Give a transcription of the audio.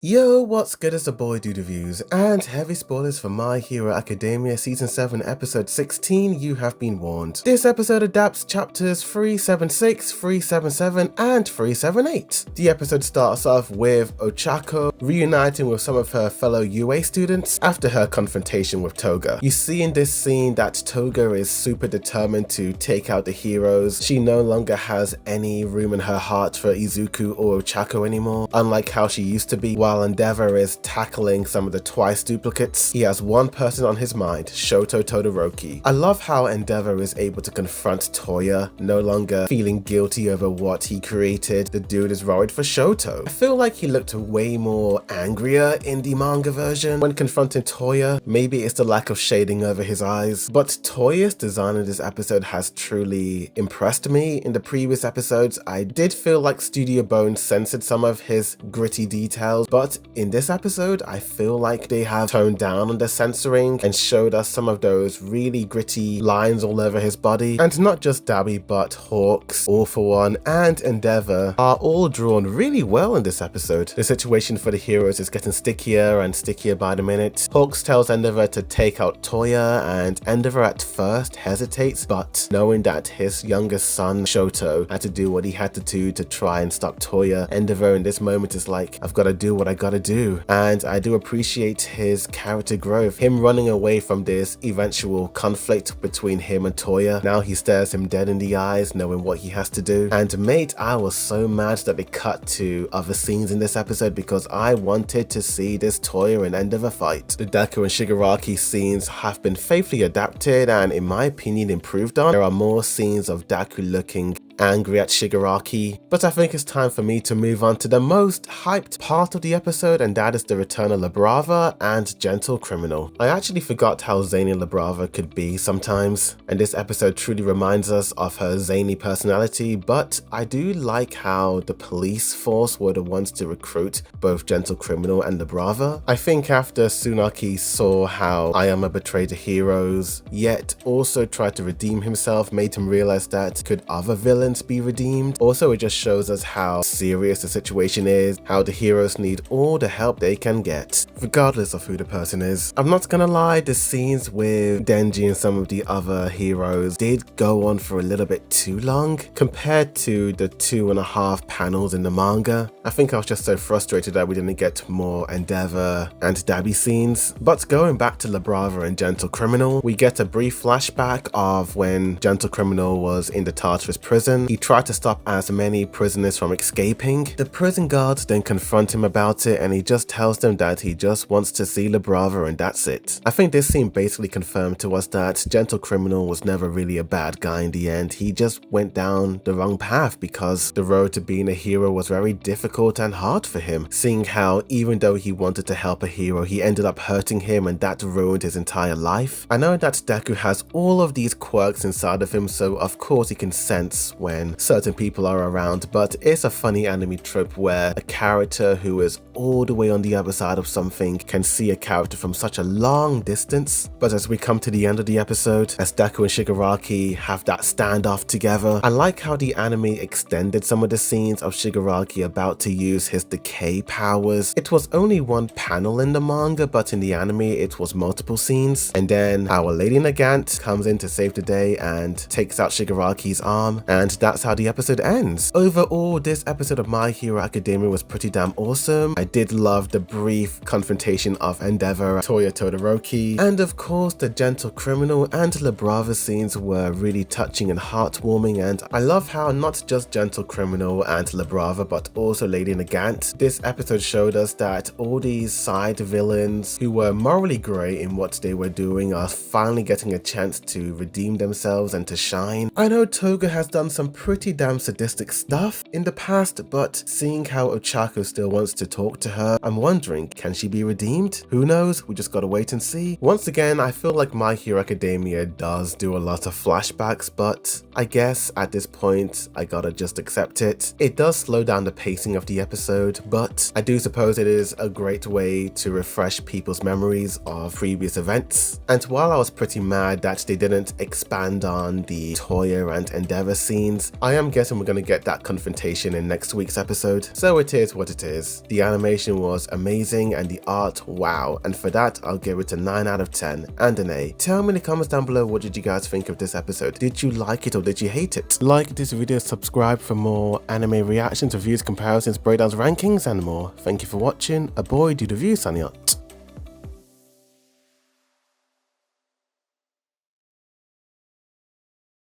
Yo, what's good? It's the boy Reviews, and heavy spoilers for My Hero Academia Season 7 Episode 16, You Have Been Warned. This episode adapts chapters 376, 377, and 378. The episode starts off with Ochako reuniting with some of her fellow UA students after her confrontation with Toga. You see in this scene that Toga is super determined to take out the heroes. She no longer has any room in her heart for Izuku or Ochako anymore, unlike how she used to be. While Endeavor is tackling some of the twice duplicates, he has one person on his mind, Shoto Todoroki. I love how Endeavor is able to confront Toya, no longer feeling guilty over what he created. The dude is worried for Shoto. I feel like he looked way more angrier in the manga version when confronting Toya. Maybe it's the lack of shading over his eyes, but Toya's design in this episode has truly impressed me. In the previous episodes, I did feel like Studio Bones censored some of his gritty details, but in this episode, I feel like they have toned down on the censoring and showed us some of those really gritty lines all over his body. And not just Dabi, but Hawks, All For One, and Endeavor are all drawn really well in this episode. The situation for the heroes is getting stickier and stickier by the minute. Hawks tells Endeavor to take out Toya, and Endeavor at first hesitates, but knowing that his youngest son, Shoto, had to do what he had to do to try and stop Toya, Endeavor in this moment is like, I've got to do what I gotta do. And I do appreciate his character growth, him running away from this eventual conflict between him and Toya. Now he stares him dead in the eyes, knowing what he has to do. And mate, I was so mad that they cut to other scenes in this episode because I wanted to see this Toya and Endeavor fight. The Deku and Shigaraki scenes have been faithfully adapted and in my opinion improved on. There are more scenes of Deku looking angry at Shigaraki, but I think it's time for me to move on to the most hyped part of the episode, and that is the return of La Brava and Gentle Criminal. I actually forgot how zany La Brava could be sometimes, and this episode truly reminds us of her zany personality, but I do like how the police force were the ones to recruit both Gentle Criminal and La Brava. I think after Tsunaki saw how Ayama betrayed the heroes, yet also tried to redeem himself, made him realize that could other villains be redeemed. Also, it just shows us how serious the situation is, how the heroes need all the help they can get, regardless of who the person is. I'm not gonna lie, the scenes with Denji and some of the other heroes did go on for a little bit too long compared to the 2.5 panels in the manga. I think I was just so frustrated that we didn't get more Endeavor and Dabi scenes. But going back to La Brava and Gentle Criminal, we get a brief flashback of when Gentle Criminal was in the Tartarus prison. He tried to stop as many prisoners from escaping. The prison guards then confront him about it, and he just tells them that he just wants to see La Brava and that's it. I think this scene basically confirmed to us that Gentle Criminal was never really a bad guy in the end. He just went down the wrong path because the road to being a hero was very difficult and hard for him, seeing how even though he wanted to help a hero, he ended up hurting him and that ruined his entire life. I know that Deku has all of these quirks inside of him, so of course he can sense when certain people are around, but it's a funny anime trope where a character who is all the way on the other side of something can see a character from such a long distance. But as we come to the end of the episode, as Deku and Shigaraki have that standoff together, I like how the anime extended some of the scenes of Shigaraki about to use his decay powers. It was only one panel in the manga, but in the anime it was multiple scenes. And then our Lady Nagant comes in to save the day and takes out Shigaraki's arm, and that's how the episode ends. Overall, this episode of My Hero Academia was pretty damn awesome. I did love the brief confrontation of Endeavor, Toya Todoroki, and of course the Gentle Criminal and La Brava scenes were really touching and heartwarming, and I love how not just Gentle Criminal and La Brava but also Lady Nagant. This episode showed us that all these side villains who were morally grey in what they were doing are finally getting a chance to redeem themselves and to shine. I know Toga has done some pretty damn sadistic stuff in the past, but seeing how Ochako still wants to talk to her, I'm wondering, can she be redeemed? Who knows? We just gotta wait and see. Once again, I feel like My Hero Academia does do a lot of flashbacks, but I guess at this point, I gotta just accept it. It does slow down the pacing of the episode, but I do suppose it is a great way to refresh people's memories of previous events. And while I was pretty mad that they didn't expand on the Toya and Endeavor scene, scenes. I am guessing we're going to get that confrontation in next week's episode, so it is what it is. The animation was amazing and the art, wow, and for that I'll give it a 9 out of 10 and an A. Tell me in the comments down below, what did you guys think of this episode? Did you like it or did you hate it? Like this video, subscribe for more anime reactions, reviews, comparisons, breakdowns, rankings and more. Thank you for watching. A boy do the view, signing out.